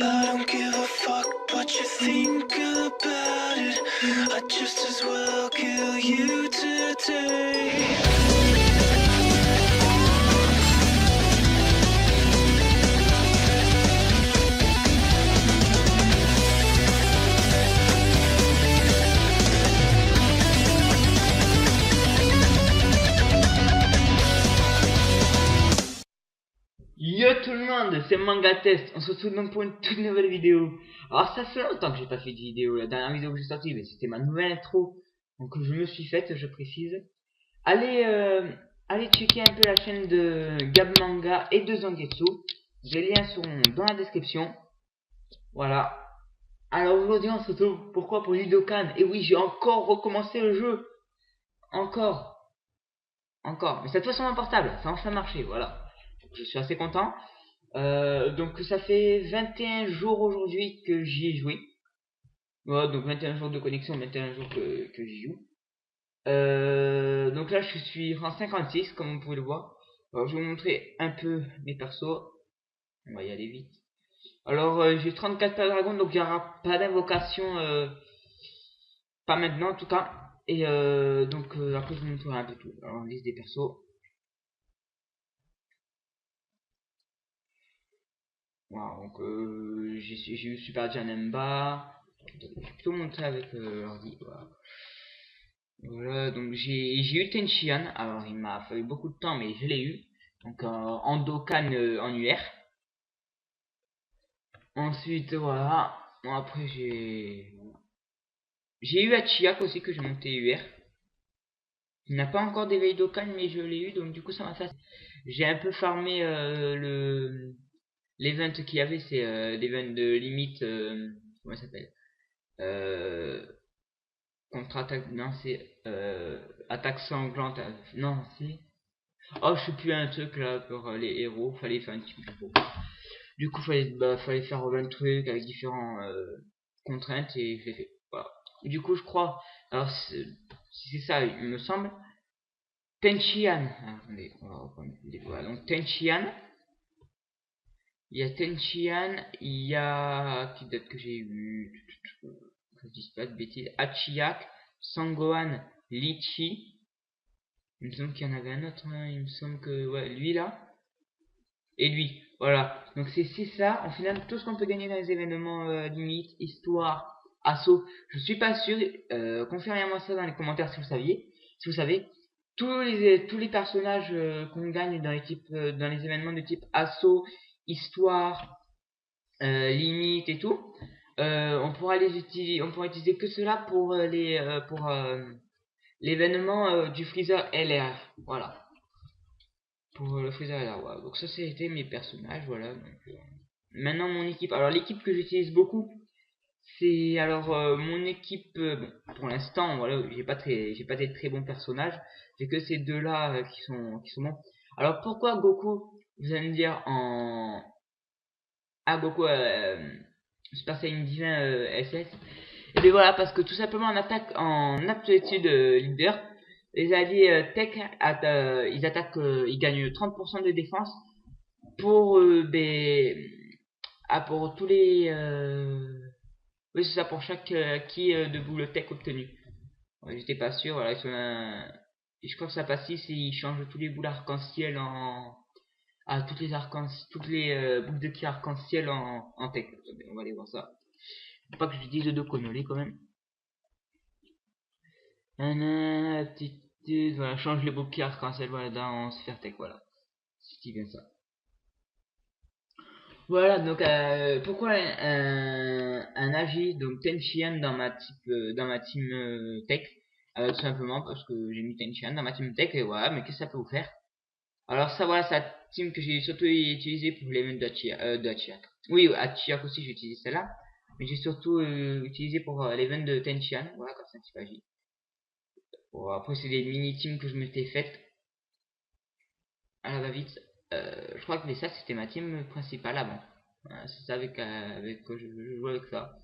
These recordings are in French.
I don't give a fuck what you think about it. I'd just as well kill you today. Yo tout le monde, c'est Manga Test, on se retrouve donc pour une toute nouvelle vidéo. Alors ça fait longtemps que j'ai pas fait de vidéo, la dernière vidéo que j'ai sortie, mais c'était ma nouvelle intro, donc je me suis faite, je précise. Allez checker un peu la chaîne de Gab Manga et de Zangetsu, j'ai les liens dans la description. Voilà. Alors aujourd'hui on se retrouve, pourquoi pour Lidokan? Et oui, j'ai encore recommencé le jeu. Encore. Mais cette fois sur mon portable, ça a enfin marché, voilà. Je suis assez content. Donc ça fait 21 jours aujourd'hui que j'y ai joué. Ouais, donc 21 jours de connexion, 21 jours que j'y joue. Donc là je suis en 56 comme vous pouvez le voir. Alors je vais vous montrer un peu mes persos. On va y aller vite. Alors j'ai 34 dragons, donc il n'y aura pas d'invocation, pas maintenant en tout cas. Et donc après je vous montrerai un peu tout. Alors on liste des persos. Voilà, donc j'ai eu Super Janemba. Je vais plutôt montrer avec l'ordi. Voilà, donc j'ai eu Tenchian. Alors il m'a fallu beaucoup de temps, mais je l'ai eu. Donc en Dokkan en UR. Ensuite voilà. Bon, après j'ai eu Hachiyak aussi que j'ai monté UR. Il n'a pas encore d'éveil Dokkan, mais je l'ai eu, donc du coup ça m'a fait. J'ai un peu farmé l'event qu'il y avait, c'est l'event de limite. Comment ça s'appelle? Euh, Contre-attaque, non, c'est attaque sanglante. Non, c'est. Oh, je sais plus un truc là pour les héros. Fallait faire un petit peu. Du coup, fallait faire 20 trucs avec différents contraintes et je l'ai fait. Voilà. Du coup, je crois. Alors, si c'est ça, il me semble. Tenchian. Ah, attendez, on va reprendre. Voilà, donc Tenchian. Il y a Tenchian. Il y a. Qui date que j'ai eu. Que je dise pas de bêtises. Hachiyak. Sangohan. Lichi. Il me semble qu'il y en avait un autre, hein. Il me semble que, ouais, lui là, et lui, voilà. Donc c'est ça, en final, tout ce qu'on peut gagner dans les événements limite, histoire, assaut, je suis pas sûr, confirmez-moi ça dans les commentaires si vous saviez, si vous savez. Tous les personnages qu'on gagne dans les événements de type assaut, histoire, limite et tout, on pourra utiliser que cela pour l'événement du Freezer LR. Voilà. Pour le Freezer LR. Voilà. Donc ça c'était mes personnages. Voilà. Donc, maintenant mon équipe. Alors l'équipe que j'utilise beaucoup, c'est alors mon équipe. Bon, pour l'instant, voilà, j'ai pas des très bons personnages. J'ai que ces deux là qui sont bons. Alors pourquoi Goku? Vous allez me dire en Goku Super Saiyan Divin SS. Et bien voilà, parce que tout simplement en aptitude leader, les alliés tech, ils attaquent, ils gagnent 30% de défense pour, pour tous les, oui c'est ça, pour chaque acquis de boule tech obtenu. Ouais, j'étais pas sûr, voilà, je crois que ça passe si ils changent tous les boules arc-en-ciel toutes les boucles de ki arc-en-ciel en tech. On va aller voir ça. Faut pas que je dise de conneries quand même. Aptitude, voilà, change les boucles arc-en-ciel, voilà, dans Sphere Tech, voilà. C'est bien ça. Voilà, donc pourquoi un agi, donc Tenchian dans ma team tech, tout simplement parce que j'ai mis Tenchian dans ma team tech et voilà, mais qu'est-ce que ça peut vous faire? Alors ça voilà, c'est la team que j'ai surtout utilisé pour l'event d'Hachiyak. Oui, Hachiyak aussi j'ai utilisé celle-là, mais j'ai surtout utilisé pour l'event de Tenchian, voilà, comme ça un petit peu agi. Bon, après c'est des mini-teams que je m'étais faites à la va-vite. Je crois que mais ça c'était ma team principale avant. Voilà, c'est ça avec je jouais avec ça.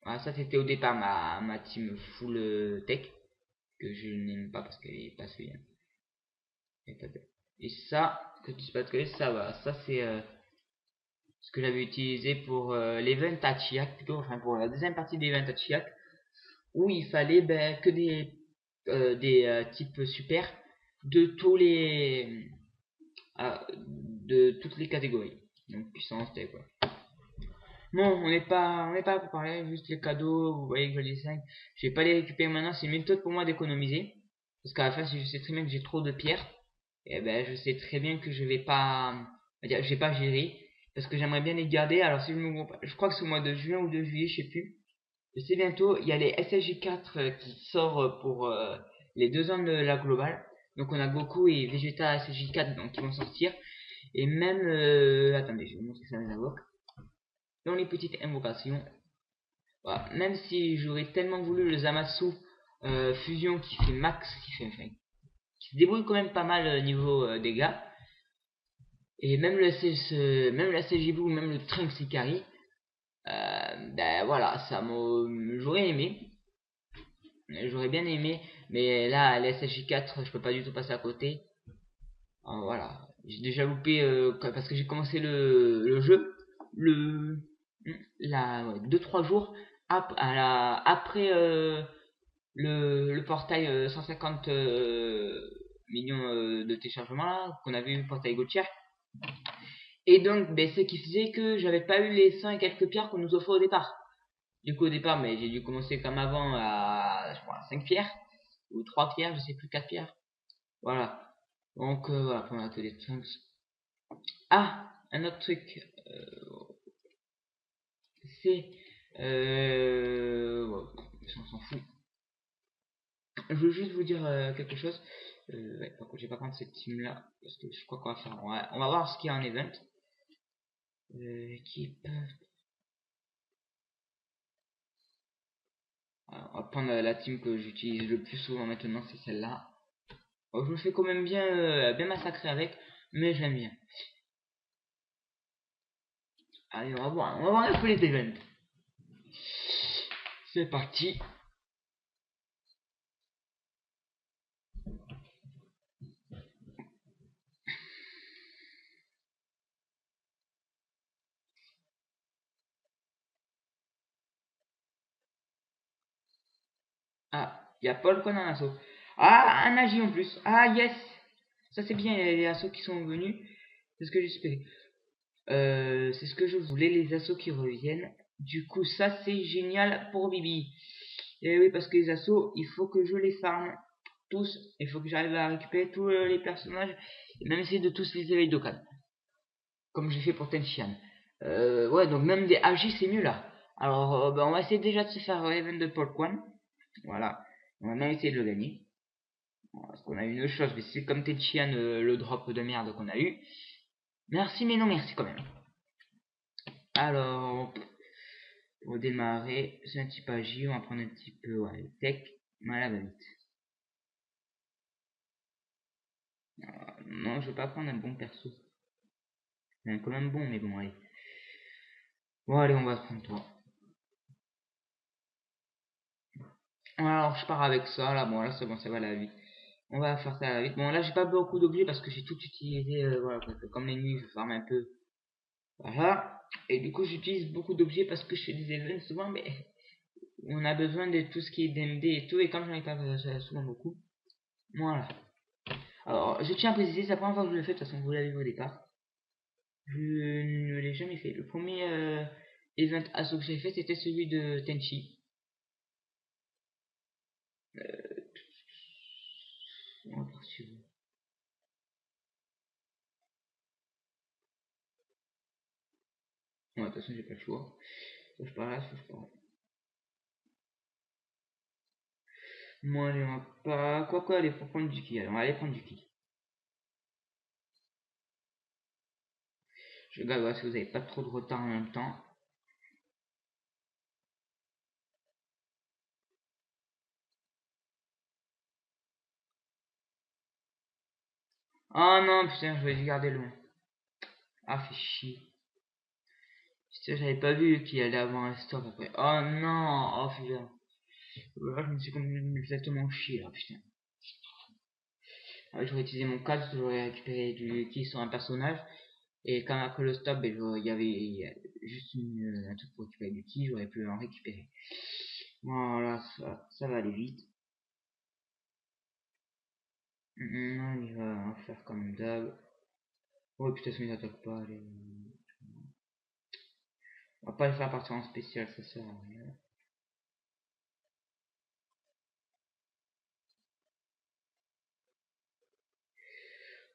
Voilà, ça c'était au départ ma team full tech que je n'aime pas parce qu'elle est pas bien. Et ça, que tu sais pas de ça va. Ça ce que j'avais utilisé pour l'event à Chiak, plutôt, enfin pour la deuxième partie de l'event à Chiak, où il fallait que des types super de tous les de toutes les catégories. Donc puissance, T quoi. Bon, on n'est pas pour parler, juste les cadeaux, vous voyez que j'ai les 5. Je vais pas les récupérer maintenant, c'est une méthode pour moi d'économiser. Parce qu'à la fin, si je sais très bien que j'ai trop de pierres, et ben je sais très bien que je vais pas, je vais pas gérer. Parce que j'aimerais bien les garder. Alors si je me trompe pas, je crois que c'est au mois de juin ou de juillet, je sais plus. Je sais bientôt, il y a les SSJ4 qui sort pour les 2 ans de la globale. Donc on a Goku et Vegeta SSJ4 donc qui vont sortir. Et même, attendez, je vais vous montrer ça les invoques. Dans les petites invocations, voilà. Même si j'aurais tellement voulu le Zamasu fusion qui fait max, qui se débrouille quand même pas mal niveau dégâts, et même même la CGB ou même le Trunks Ikari, ben voilà, j'aurais bien aimé, mais là la SSJ4 je peux pas du tout passer à côté. Voilà, j'ai déjà loupé parce que j'ai commencé le jeu le 2-3 jours après le portail 150 millions de téléchargements là qu'on avait eu portail Gauthier. Et donc ben, ce qui faisait que j'avais pas eu les 100 et quelques pierres qu'on nous offrait au départ. Du coup au départ mais j'ai dû commencer comme avant à je crois, 5 pierres ou 3 pierres, je sais plus, 4 pierres. Voilà. Donc voilà, pour un atelier de Trunks. Ah, un autre truc, c'est ouais, on s'en fout. Je veux juste vous dire quelque chose. Ouais, par contre, je vais pas prendre cette team là parce que je crois qu'on va faire. On va voir ce qu'il y a en event. Équipe. Alors, on va prendre la team que j'utilise le plus souvent maintenant, c'est celle-là. Je me fais quand même bien massacrer avec, mais j'aime bien. Allez, on va voir un peu les events. C'est parti. Ah, il y a Paul qu'on a un assaut. Ah, un agi en plus. Ah, yes. Ça, c'est bien, il y a les assauts qui sont venus. C'est ce que j'espérais. C'est ce que je voulais, les assauts qui reviennent. Du coup, ça, c'est génial pour Bibi. Et oui, parce que les assauts, il faut que je les farme tous. Il faut que j'arrive à récupérer tous les personnages. Et même essayer de tous les éveiller d'Okan. Comme j'ai fait pour Tenshinhan. Ouais, donc même des AG, c'est mieux là. Alors, on va essayer déjà de se faire Event de Paul Kwan. Voilà. On va même essayer de le gagner. Parce qu'on a une chose, mais c'est comme Tenshinhan le drop de merde qu'on a eu. Merci, mais non merci quand même. Alors, pour démarrer, c'est un type agi, on va prendre un petit peu tech, malade vite. Non, je veux pas prendre un bon perso. C'est quand même bon, mais bon, allez. Bon, allez, on va prendre toi. Alors, je pars avec ça, là, bon, là, c'est bon, ça va la vite. On va faire ça à la vite. Bon, là, j'ai pas beaucoup d'objets parce que j'ai tout utilisé, voilà, comme l'ennemi, je farme un peu. Voilà. Et du coup, j'utilise beaucoup d'objets parce que je fais des events souvent, mais on a besoin de tout ce qui est DMD et tout, et comme j'en ai pas souvent beaucoup. Voilà. Alors, je tiens à préciser, c'est la première fois que je le fais, de toute façon, vous l'avez vu au départ. Je ne l'ai jamais fait. Le premier event assaut que j'ai fait, c'était celui de Tenchi. On va poursuivre. Ouais, de toute façon, j'ai pas le choix. Soit je pars là, soit je pars là. Moi, allez, on va pas. Quoi, allez, faut prendre du ki. Alors, on va aller prendre du ki. Je regarde si vous avez pas trop de retard en même temps. Oh non, putain, je vais garder loin. Ah, fait chier. Putain, j'avais pas vu qu'il allait avoir un stop après. Oh non, oh putain. Là, je me suis exactement chier là, putain. Ah, j'aurais utilisé mon casque, j'aurais récupéré du ki sur un personnage. Et quand après le stop, ben, il y avait juste un truc pour récupérer du ki, j'aurais pu en récupérer. Voilà, ça va aller vite. Il va faire comme d'hab. Oh putain, ça m'attaque pas, allez. On va pas le faire partir en spécial, ça sert à rien.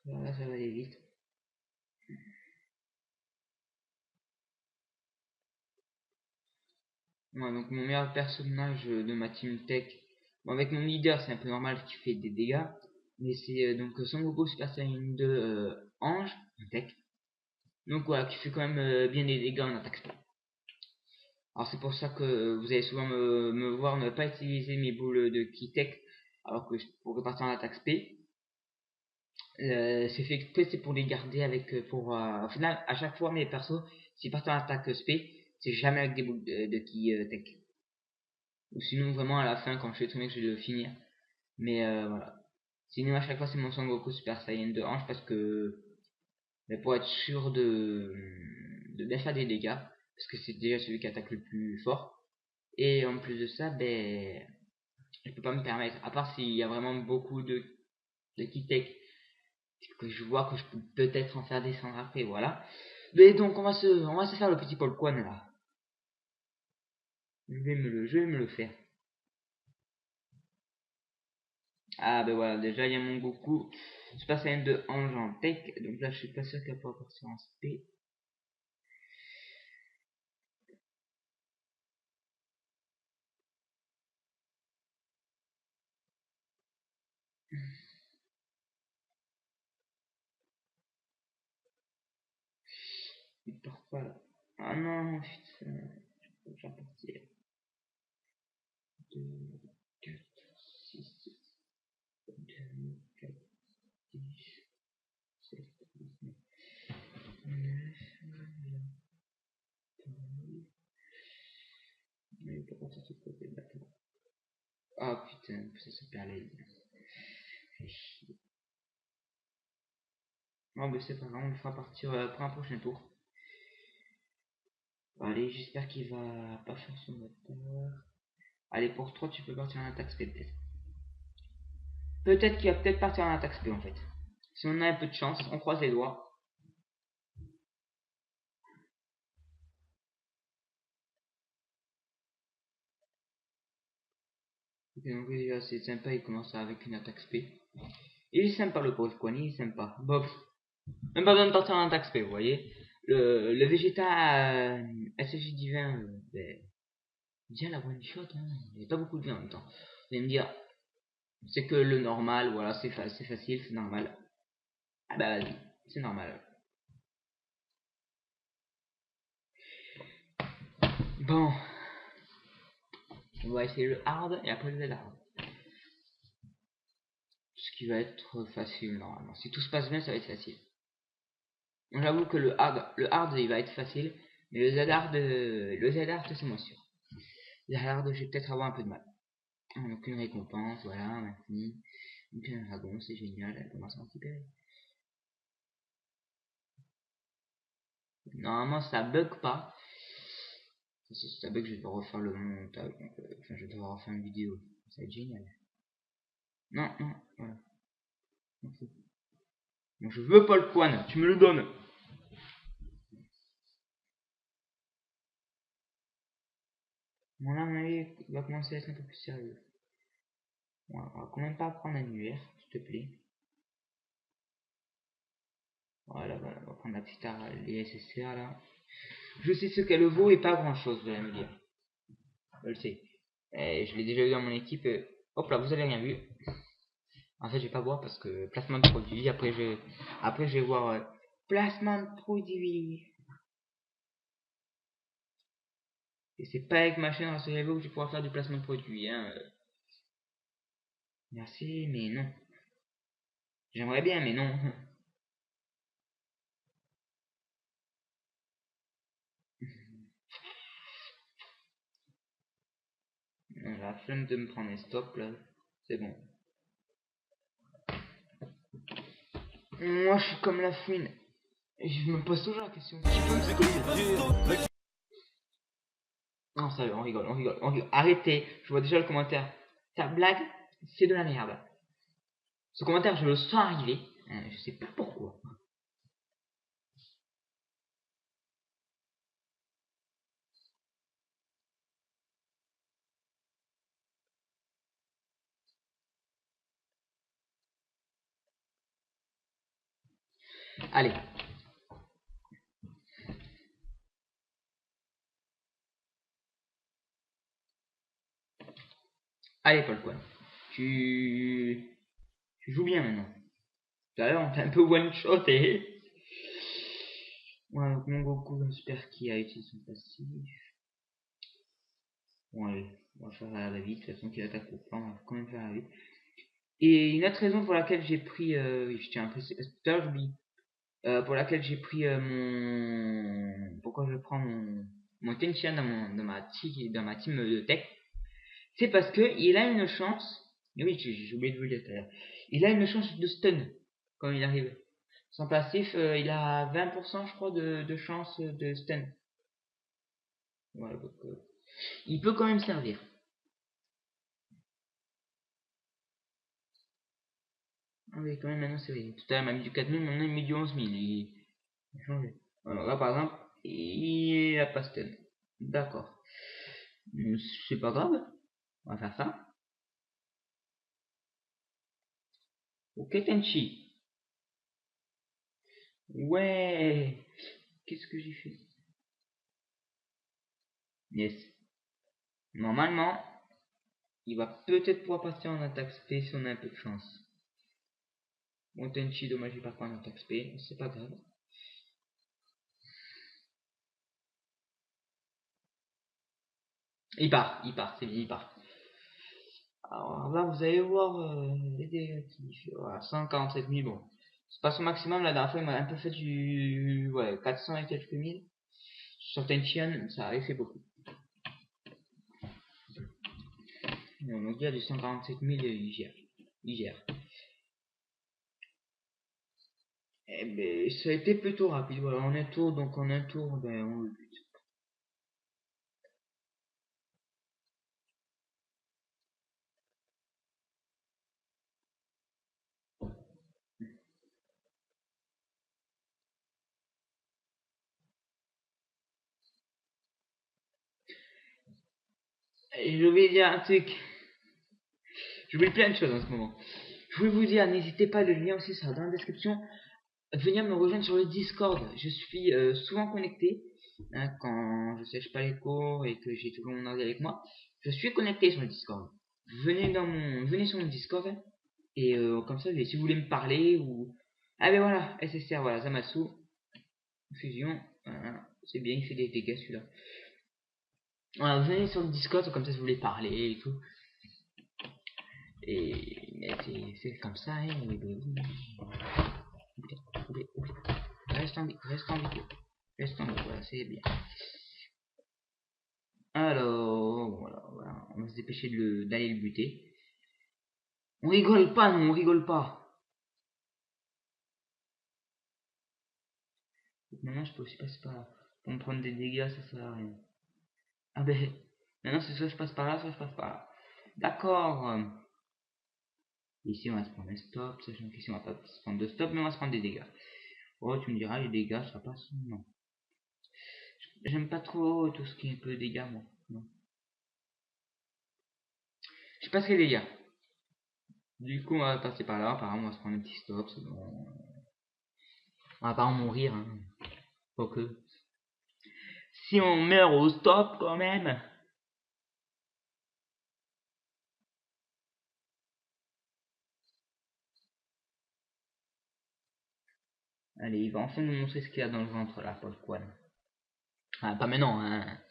Voilà, ça va aller vite. Voilà, donc mon meilleur personnage de ma team tech. Bon, avec mon leader, c'est un peu normal qu'il fait des dégâts. Mais c'est donc Son Goku Super Saiyan 2 Ange, tech. Donc voilà, qui fait quand même bien des dégâts en attaque. Alors c'est pour ça que vous allez souvent me voir ne pas utiliser mes boules de ki tech. Alors que je pourrais partir en attaque spé. C'est fait exprès, c'est pour les garder avec au final à chaque fois mes persos s'ils partent en attaque spé, c'est jamais avec des boules de ki tech. Ou sinon vraiment à la fin quand je sais très bien que je vais le finir. Mais voilà. Sinon à chaque fois c'est mon Son Goku Super Saiyan de hanche parce que pour être sûr de bien faire des dégâts. Parce que c'est déjà celui qui attaque le plus fort. Et en plus de ça, ben je peux pas me permettre. À part s'il y a vraiment beaucoup de ki tech que je vois que je peux peut-être en faire descendre après, voilà. Mais donc on va se faire le petit Polquan là. Je vais me le faire. Ah ben voilà, déjà il y a mon Goku Super Saiyan de Ange en tech, donc là je suis pas sûr qu'elle pourra partir en SP. Il part pas là. Ah non, putain, je peux faire partir. 2, 4, 6, 7, 2, 4, 10, 7, 9, 10. Mais il peut pas sortir de côté, d'accord. Ah putain, ça perd les liens. Fait chier. Non, mais c'est pas grave, on le fera partir pour un prochain tour. Allez, j'espère qu'il va pas faire son moteur. Allez, pour 3, tu peux partir en attaque spé peut-être. Peut-être qu'il va peut-être partir en attaque spé en fait. Si on a un peu de chance, on croise les doigts. Ok, donc déjà c'est sympa, il commence avec une attaque spé. Il est sympa le pauvre Kwani, il est sympa. Bob. Même pas besoin de partir en attaque spé, vous voyez. Le Vegeta SSJ divin, ben, bien la one shot, hein. Il n'y a pas beaucoup de vie en même temps. Vous allez me dire, c'est que le normal, voilà, c'est facile, c'est normal. Ah bah vas-y, c'est normal. Bon, on va essayer le hard et après le hard. Ce qui va être facile normalement. Si tout se passe bien, ça va être facile. J'avoue que le hard il va être facile, mais le Z-hard c'est moins sûr. Le hard, je vais peut-être avoir un peu de mal. Donc une récompense, voilà, maintenant. Donc un dragon, c'est génial, elle commence à récupérer. Normalement ça bug pas. Si ça bug, je vais devoir refaire le montage. Donc, enfin, je vais devoir refaire une vidéo. Ça va être génial. Non, non, voilà. Bon, je veux pas le Quan, tu me le donnes. Bon, là, à mon avis, il va commencer à être un peu plus sérieux. Bon, on va quand même pas prendre un UR, s'il te plaît. Voilà, voilà, on va prendre la petite les SSR là. Je sais ce qu'elle vaut et pas grand chose, vous allez me dire. Je le sais. Et je l'ai déjà eu dans mon équipe. Hop là, vous avez rien vu. En fait, je vais pas voir parce que placement de produit. Après, je vais voir placement de produit. Et c'est pas avec ma chaîne rassurez-vous que je vais pouvoir faire du placement de produit. Hein. Merci, mais non. J'aimerais bien, mais non. La flemme de me prendre un stop là. C'est bon. Moi, je suis comme la fouine. Je me pose toujours la question. Qui peut me dire? Non, sérieux, on rigole, on rigole, on rigole. Arrêtez, je vois déjà le commentaire. Ta blague, c'est de la merde. Ce commentaire, je le sens arriver. Je sais pas pourquoi. Allez. Allez, Paul Coin. Tu joues bien maintenant. Tout à l'heure, on t'a un peu one-shoté. Ouais, donc mon Goku, j'espère qu'il a utilisé son passif. Bon, allez, on va faire à la vite. De toute façon, qu'il attaque au plan, on va quand même faire à la vite. Et une autre raison pour laquelle j'ai pris. Oui, je tiens à préciser, parce que tout à l'heure, j'oublie. Pour laquelle j'ai pris mon. Pourquoi je prends mon Tenshinhan dans ma team de tech. C'est parce que il a une chance. Et oui, j'ai oublié de vous le dire tout à l'heure. Il a une chance de stun quand il arrive. Son passif, il a 20% je crois de chance de stun. Voilà, donc il peut quand même servir. Ah oui, quand même, maintenant c'est vrai. Tout à l'heure, il m'a mis du 4000, maintenant il m'a mis du 11000. Il a changé. Alors là, par exemple, il a pas stun. D'accord. C'est pas grave. On va faire ça. Ok, Tenchi. Ouais. Qu'est-ce que j'ai fait? Yes. Normalement, il va peut-être pouvoir passer en attaque spé si on a un peu de chance. Bon, Tenchi, dommage, il part pas en attaque spé. C'est pas grave. Il part, c'est bien, il part. Alors là, vous allez voir les dégâts qu'il fait. Voilà, 147 000, bon. C'est pas son maximum, la dernière fois, il m'a un peu fait du... Ouais, 400 et quelques mille. Sur Tenchian, ça avait fait beaucoup. Donc il y a du 147 000, il gère. Il gère. Eh ben, ça a été plutôt rapide. Voilà, en un tour, donc en un tour, ben, on le bute. Et je vais dire un truc. J'oublie plein de choses en ce moment. Je voulais vous dire, n'hésitez pas, le lien aussi sera dans la description. Venir me rejoindre sur le Discord. Je suis souvent connecté hein, quand je sèche pas les cours et que j'ai toujours mon ordi avec moi. Je suis connecté sur le Discord. Venez sur mon Discord et comme ça, si vous voulez me parler ou ah ben voilà, SSR, voilà, Zamasu, fusion, voilà, c'est bien, il fait des dégâts celui-là. Voilà, venez sur le Discord comme ça, si vous voulez parler et tout. Et mais c'est comme ça, hein. Reste en vie, reste en vie. Reste en vie, voilà, c'est bien. Alors, voilà, on va se dépêcher d'aller le buter. On rigole pas, non, on rigole pas. Maintenant, je peux aussi passer par là. Pour me prendre des dégâts, ça sert à rien. Ah ben, maintenant, c'est soit je passe par là, soit je passe par là. D'accord. Ici, on va se prendre un stop, sachant qu'ici, on va pas se prendre de stop, mais on va se prendre des dégâts. Oh, tu me diras, les dégâts, ça passe. Non. J'aime pas trop tout ce qui est un peu dégâts, moi. Non. Je passerai les dégâts. Du coup, on va passer par là. Apparemment, on va se prendre un petit stop. Bon. On va pas en mourir. Hein. Quoique. Si on meurt au stop, quand même. Allez, il va enfin nous montrer ce qu'il y a dans le ventre, là, Paul Quan. Ah, pas maintenant, hein.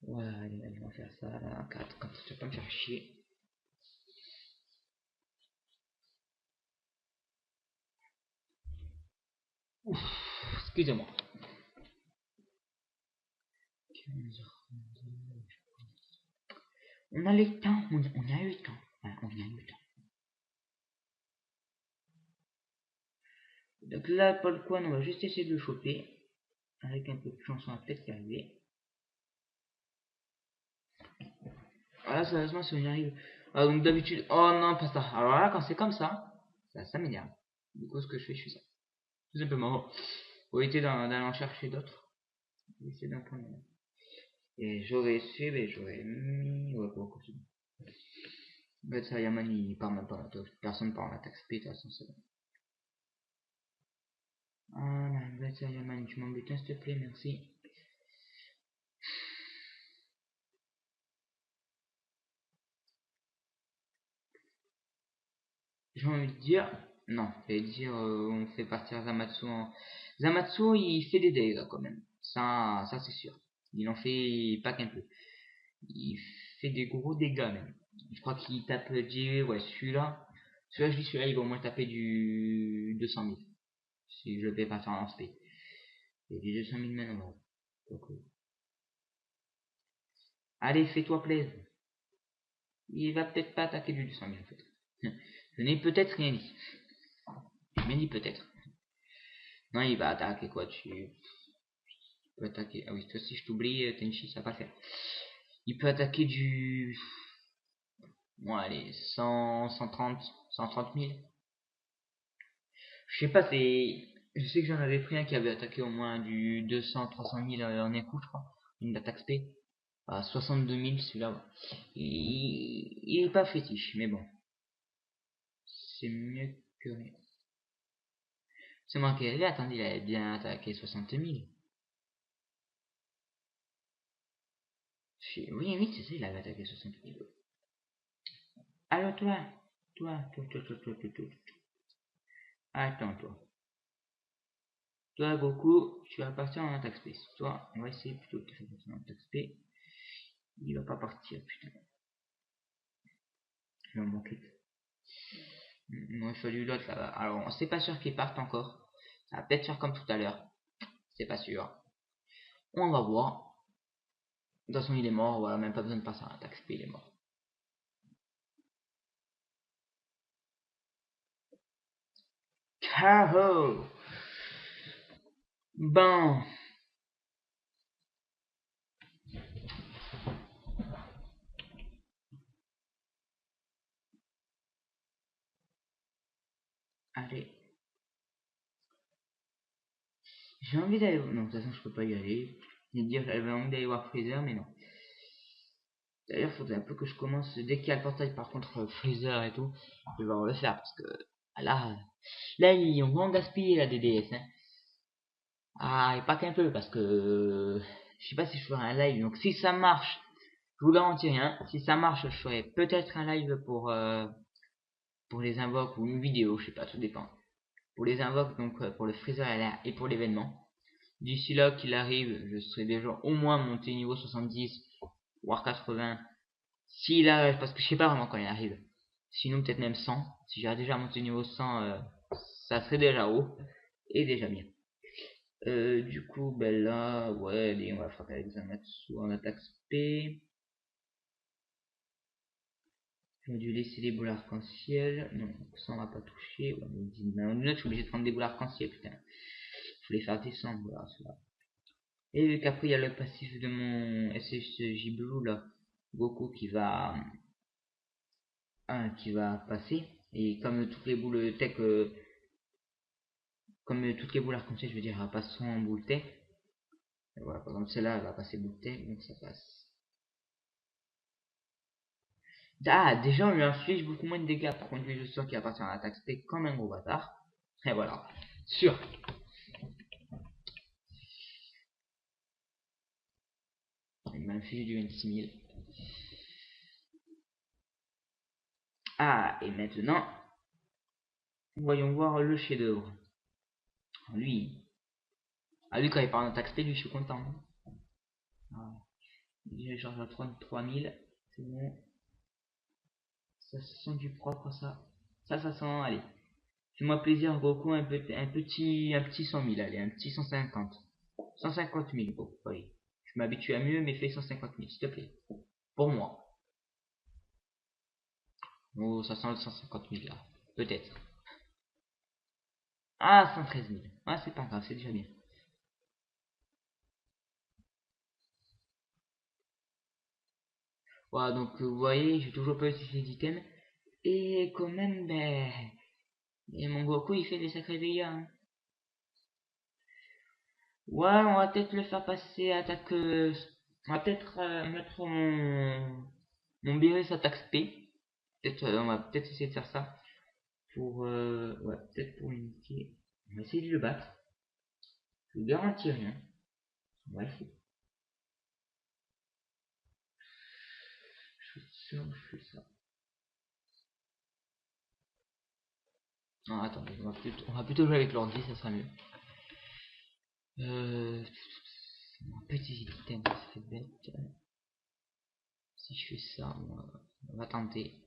Ouais, allez, on va faire ça, là. 4, comme ça, tu vas pas me faire chier. Ouf, excusez-moi. On a le temps, on a eu le temps. Ouais, on a eu le temps. Donc là, Paul Kwan, on va juste essayer de le choper. Avec un peu de chance, on va peut-être y arriver. Voilà, sérieusement, si on y arrive. Ah, donc d'habitude, oh non, pas ça. Alors là, quand c'est comme ça m'énerve. Du coup, ce que je fais ça. Tout simplement. Pour éviter d'aller en chercher d'autres. Essayer d'en prendre un. Et j'aurais su, mais j'aurais mis. Ouais, pour continuer. En fait, ça, Yaman, il part même pas. Personne part en attaque speed, à son seul. Ah, là, en fait, ça, Yaman, tu m'embêtes, s'il te plaît, merci. J'ai envie de dire, non, j'allais dire, on fait partir Zamatsu en. Zamatsu, il fait des dégâts quand même. Ça c'est sûr. Il en fait pas qu'un peu. Il fait des gros dégâts même. Je crois qu'il tape, ouais, celui-là, je dis celui-là, il va au moins taper du 200 000. Si je le fais pas faire en SP. Et du 200 000 maintenant. Donc, allez, fais-toi plaisir. Il va peut-être pas attaquer du 200 000 en fait. Je n'ai peut-être rien dit. Je m'ai dit peut-être. Non, il va attaquer quoi, tu peux attaquer. Ah oui, toi si je t'oublie, Tenchi, ça va pas le faire. Il peut attaquer du. Bon, allez, 100, 130, 130 000. Je sais pas, c'est. Je sais que j'en avais pris un qui avait attaqué au moins du 200, 300 000 en un coup, je crois. Une attaque spé. À 62 000, celui-là. Ouais. Il est pas fétiche, mais bon. C'est mieux que rien. C'est moi qui ai attendez, il avait bien attaqué 60 000. Oui, oui, c'est ça, il avait attaqué 60 000. Alors toi. Attends, toi. Toi, Goku, tu vas partir en attaque space. Toi, on va essayer plutôt de te faire partir en attaque space. Il va pas partir, putain. Il va me manquer. Non, il fallu l'autre là-bas. Alors, c'est pas sûr qu'il parte encore. Ça va peut-être faire comme tout à l'heure. C'est pas sûr. On va voir. De toute façon, il est mort. Voilà, même pas besoin de passer en attaque space, il est mort. KO. Bon. Allez. J'ai envie d'aller. Non, de toute façon, je peux pas y aller. Je vais dire, j'avais envie d'aller voir Freezer, mais non. D'ailleurs, faudrait un peu que je commence. Dès qu'il y a le portail, par contre, Freezer et tout, je vais le faire parce que là, ils ont vraiment gaspillé la DDS. Hein. Ah, et pas qu'un peu, parce que je sais pas si je ferai un live. Donc, si ça marche, je vous garantis rien. Si ça marche, je ferai peut-être un live pour les invoques ou une vidéo, je sais pas, tout dépend. Pour les invoques, donc pour le Freezer et pour l'événement. D'ici là qu'il arrive, je serai déjà au moins monté niveau 70, voire 80. S'il arrive, parce que je sais pas vraiment quand il arrive. Sinon peut-être même 100. Si j'ai déjà monté niveau 100, ça serait déjà haut. Et déjà bien. Du coup, ben là, ouais, allez, on va frapper avec Zamatsu en attaque spé. J'aurais dû laisser les boules arc-en-ciel. Non, ça on va pas toucher. Ouais, mais je suis obligé de prendre des boules arc-en-ciel, putain. Faut les faire descendre, voilà, cela. Et vu qu'après il y a le passif de mon SSJ Blue là, Goku qui va passer. Et comme toutes les boules tech, comme toutes les boules arc-en-ciel, je veux dire, elles passeront en boule tech. Et voilà, par exemple celle-là, elle va passer boule tech, donc ça passe. Ah, déjà on lui inflige beaucoup moins de dégâts. Par contre, lui, je suis sûr qu'il va partir en attaque spé comme un gros bâtard. Et voilà, sûr. Il m'a infligé du 26 000. Ah, et maintenant, voyons voir le chef-d'œuvre. Lui, quand il part en attaque spé, lui, je suis content. Ah, il charge à 33 000. C'est bon. Ça sent du propre, ça. Ça sent, allez. Fais-moi plaisir, Goku, un petit 100 000, allez, un petit 150. 150 000, Goku, oui. Je m'habitue à mieux, mais fais 150 000, s'il te plaît. Pour moi. Oh, ça sent le 150 000 là. Peut-être. Ah, 113 000. Ah, c'est pas grave, c'est déjà bien. Voilà, donc vous voyez, j'ai toujours pas eu ces items. Et quand même, ben... Et mon Goku, il fait des sacrés dégâts. Hein. Ouais, on va peut-être le faire passer attaque... on va peut-être mettre mon Beerus attaque SP. Peut-être, on va peut-être essayer de faire ça. Pour... ouais, peut-être pour l'initier. On va essayer de le battre. Je vous garantis rien. On va essayer. Je fais ça, je fais ça. Non, attendez, on va plutôt jouer avec l'ordi, ça sera mieux. Un petit item, c'est bête. Si je fais ça, on va tenter.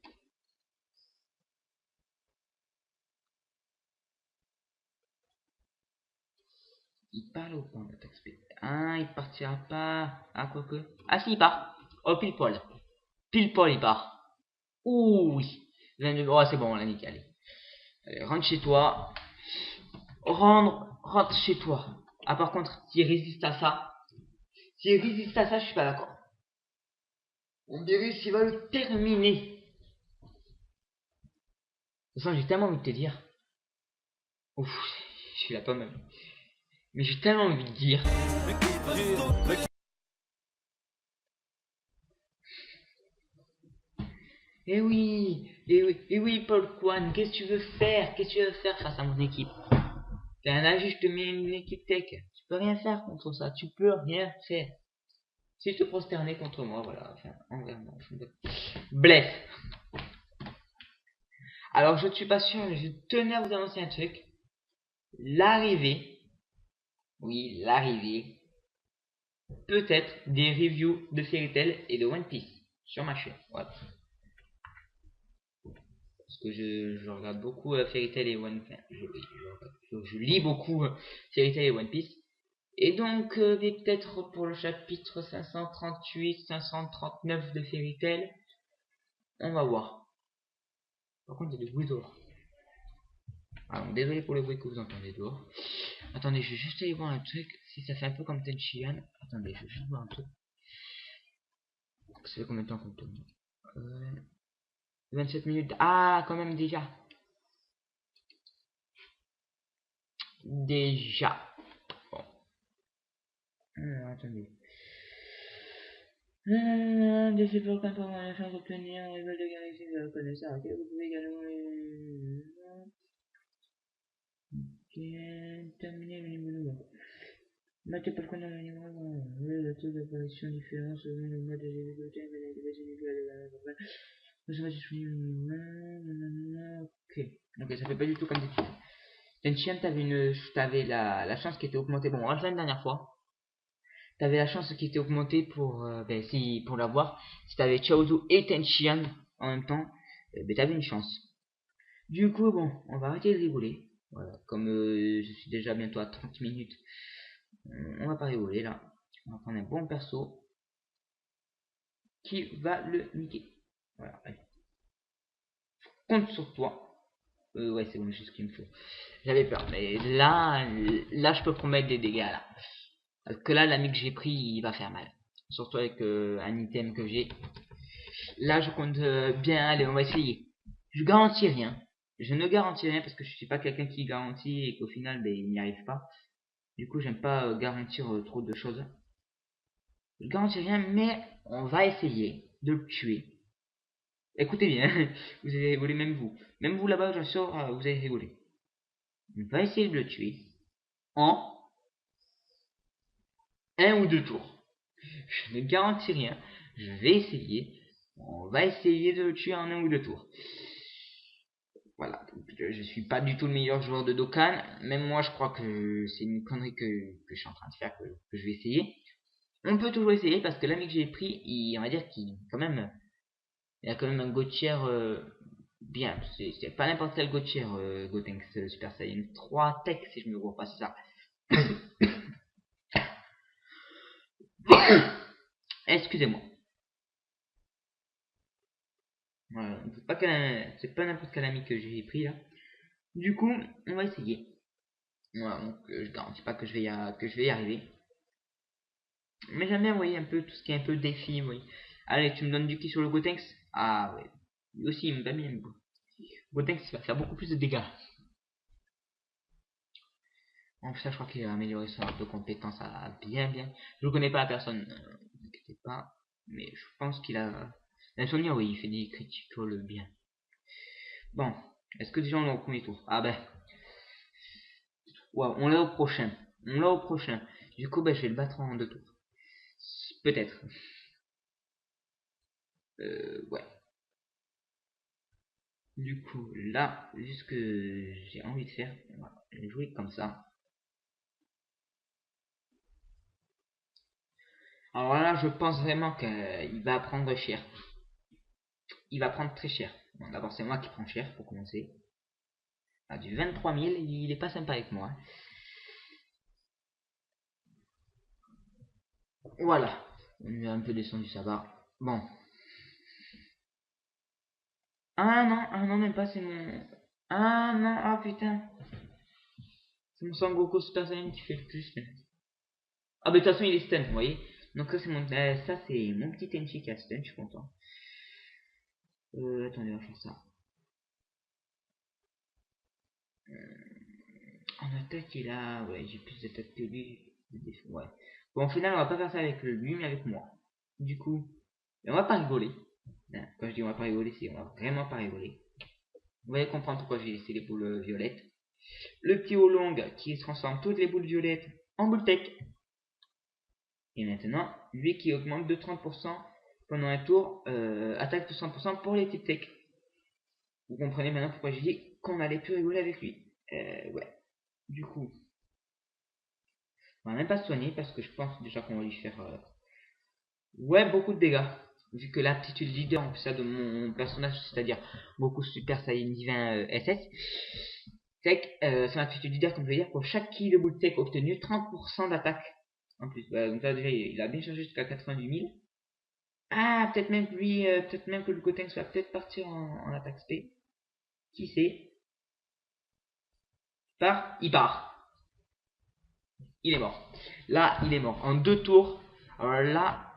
Il part au point d'attaque spé. Ah, il partira pas. Ah, quoique. Ah, si, il part. Oh, pile poil. Pile poil, il part. Ouh, oui. Oh, c'est bon, on l'a niqué, allez. Allez, rentre chez toi. Rentre chez toi. Ah, par contre, s'il résiste à ça, je suis pas d'accord. On dirait qu'il va le terminer. De toute façon, j'ai tellement envie de te dire. Ouf, je suis là pas mal. Mais j'ai tellement envie de dire. Eh oui, Paul Kwan, qu'est-ce que tu veux faire? Qu'est-ce que tu veux faire face à mon équipe? T'es un âge, je te mets une équipe tech. Tu peux rien faire contre ça, tu peux rien faire. Si je te prosterner contre moi, voilà, enfin, envers moi. Bref. Alors, je ne suis pas sûr, mais je tenais à vous annoncer un truc. L'arrivée, oui, l'arrivée, peut-être des reviews de Fairy Tail et de One Piece sur ma chaîne. Voilà. Parce que je regarde beaucoup Fairy Tail et One Piece. Je lis beaucoup Fairy Tail et One Piece. Et donc, peut-être pour le chapitre 538, 539 de Fairy Tail, on va voir. Par contre, il y a des bruits dehors. Alors, désolé pour le bruit que vous entendez dehors. Attendez, je vais juste aller voir un truc. Si ça fait un peu comme Tenchian. Attendez, je vais juste voir un truc. Ça fait combien de temps qu'on tourne 27 minutes. Ah, quand même déjà. Déjà. Bon. Attendez. De ces pour quand on a la chance d'obtenir un level de galaxie de reconnaissance. Ok, vous pouvez également terminer le niveau. Mettez pas le connaître le niveau. Le taux d'apparition différent selon le mode de difficulté, mais la difficulté de la ok. Ok, ça fait pas du tout comme d'habitude. Tenchian, t'avais la chance qui était augmentée. Bon, on va le faire une dernière fois. T'avais la chance qui était augmentée pour, pour l'avoir. Si t'avais Chaozu et Tenchian en même temps, t'avais une chance. Du coup, bon, on va arrêter de rigoler. Voilà, comme je suis déjà bientôt à 30 minutes, on va pas rigoler là. On va prendre un bon perso qui va le niquer. Voilà, allez. Compte sur toi. Ouais, c'est bon, j'ai ce qu'il me faut. J'avais peur, mais là, je peux promettre des dégâts là. Parce que là, l'ami que j'ai pris, il va faire mal. Surtout avec un item que j'ai. Là, je compte bien. Allez, on va essayer. Je garantis rien. Je ne garantis rien parce que je suis pas quelqu'un qui garantit et qu'au final, il n'y arrive pas. Du coup, j'aime pas garantir trop de choses. Je garantis rien, mais on va essayer de le tuer. Écoutez bien, vous avez rigolé même vous. Même vous là-bas, je suis sûr, vous avez rigolé. On va essayer de le tuer en un ou deux tours. Je ne garantis rien. Je vais essayer. On va essayer de le tuer en un ou deux tours. Voilà. Je suis pas du tout le meilleur joueur de Dokkan. Même moi, je crois que c'est une connerie que je suis en train de faire, que je vais essayer. On peut toujours essayer parce que l'ami que j'ai pris, on va dire qu'il quand même, il a quand même un Gauthier bien. C'est pas n'importe quel Gauthier, Gotenks Super Saiyan 3 Tech si je me vois pas, c'est ça. Excusez-moi. Voilà, c'est pas n'importe quel ami que j'ai pris là. Du coup, on va essayer. Voilà, donc je garantis pas que que je vais y arriver. Mais j'aime bien, vous voyez, un peu tout ce qui est un peu défi, vous voyez. Allez, tu me donnes du qui sur le Gotenks? Ah ouais. Lui aussi, il me va bien. Gotenks, il va faire beaucoup plus de dégâts. En plus, ça, je crois qu'il a amélioré son arbre de compétence à bien. Je ne connais pas la personne, ne vous inquiétez pas. Mais je pense qu'il a... La Sonia, oui, il fait des critical bien. Bon, est-ce que déjà on est au premier tour? Ah ben, ouais, on l'a au prochain. On l'a au prochain. Du coup, ben, je vais le battre en 2 tours. Peut-être. Ouais. Du coup, là, vu ce que j'ai envie de faire, on va jouer comme ça. Alors là, je pense vraiment qu'il va prendre cher. Il va prendre très cher. Bon, d'abord, c'est moi qui prends cher pour commencer. Ah, du 23 000, il est pas sympa avec moi. Voilà. On est un peu descendu, ça va. Bon. Ah non, même pas, c'est mon... Ah non, ah putain. C'est mon Sangoku Super Saiyan qui fait le plus. Ah, mais de toute façon, il est stun, vous voyez. Donc ça, c'est mon petit Tenchi qui a stun, je suis content. Attendez, on va faire ça. En attaque, il a... Ouais, j'ai plus d'attaque que lui. Ouais. Bon, au final, on va pas faire ça avec lui, mais avec moi. Du coup, on va pas rigoler. Hein, quand je dis on va pas rigoler, c'est on va vraiment pas rigoler. Vous allez comprendre pourquoi j'ai laissé les boules violettes. Le petit Oolong qui transforme toutes les boules violettes en boules tech. Et maintenant, lui qui augmente de 30% pendant un tour, attaque de 100% pour les types tech. Vous comprenez maintenant pourquoi j'ai dit qu'on allait plus rigoler avec lui. Ouais. Du coup, on va même pas se soigner parce que je pense déjà qu'on va lui faire ouais, beaucoup de dégâts. Vu que l'aptitude leader en ça de mon personnage, c'est-à-dire Goku Super Saiyan Divin SS, Tech, son aptitude leader, comme je veux dire, pour chaque ki de bout de tech obtenu, 30% d'attaque. En plus, donc là déjà, il a bien chargé jusqu'à 98 000. Ah, peut-être même que lui, peut-être même que le Gotenks va peut-être partir en attaque spé. Qui sait? Il part. Il est mort. Là, il est mort. En 2 tours. Alors là,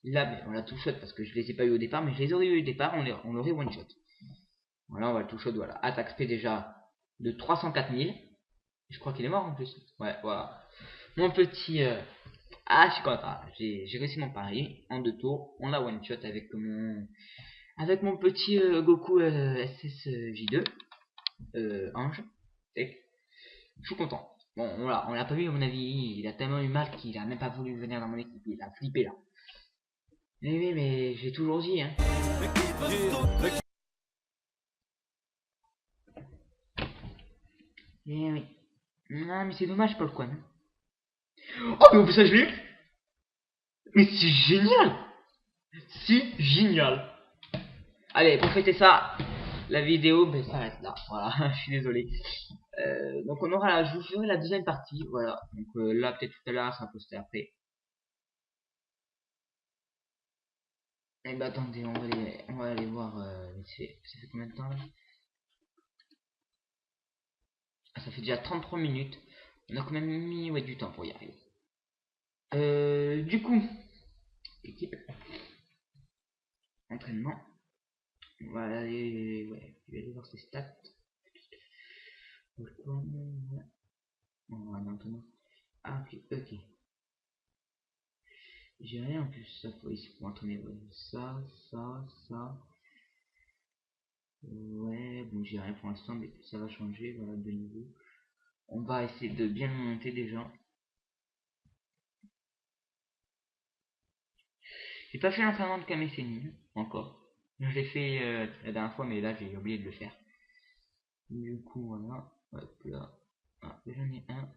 on l'a tout shot parce que je les ai pas eu au départ, mais je les aurais eu au départ, on l'aurait one shot. Voilà, on va le tout shot, voilà. Attaque spé déjà de 304 000. Je crois qu'il est mort en plus. Ouais, voilà. Mon petit... Ah, je suis content. J'ai réussi mon pari en 2 tours. On l'a one shot avec mon petit Goku SSJ2 Ange. Je suis content. Bon, on l'a pas vu à mon avis. Il a tellement eu mal qu'il a même pas voulu venir dans mon équipe. Il a flippé là. Mais oui, mais j'ai toujours dit, hein. Mais oui. Non, mais c'est dommage, Paul Kwan. Oh, mais au plus ça, je l'ai eu. Mais c'est génial. C'est génial. Allez, pour fêter ça, la vidéo s'arrête là. Voilà, je suis désolé. Donc on aura je vous ferai la deuxième partie. Voilà. Donc là, peut-être tout à l'heure, ça sera posté après. Et bah attendez, on va aller voir. Ça fait combien de temps là? Ah, ça fait déjà 33 minutes. On a quand même mis ouais, du temps pour y arriver. Du coup, équipe, entraînement. On va aller, ouais, je vais aller voir ses stats. On va maintenant. Ah ok. J'ai rien en plus, ça faut ici pour entraîner. Ouais. Ça. Ouais, bon j'ai rien pour l'instant, mais ça va changer, voilà, de niveau. On va essayer de bien monter déjà. J'ai pas fait l'entraînement de Kameseni, encore. Je l'ai fait la dernière fois, mais là j'ai oublié de le faire. Du coup, voilà. Hop là. Ah, j'en ai un.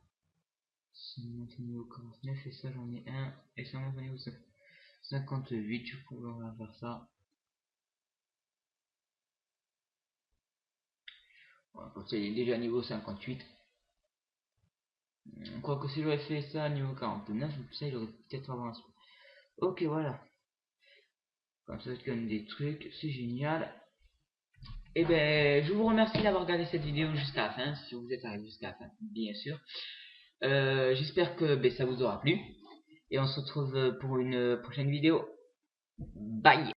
Ça monte au niveau 49 et ça j'en ai un. Et ça monte au niveau 58. Du coup, on va faire ça. Voilà, comme ça il est déjà niveau 58. Quoique si j'aurais fait ça à niveau 49, ça il aurait peut-être avancé. Ok, voilà. Comme ça, tu gagnes des trucs, c'est génial. Et ben, je vous remercie d'avoir regardé cette vidéo jusqu'à la fin, si vous êtes arrivé jusqu'à la fin, bien sûr. J'espère que ben, ça vous aura plu. Et on se retrouve pour une prochaine vidéo. Bye!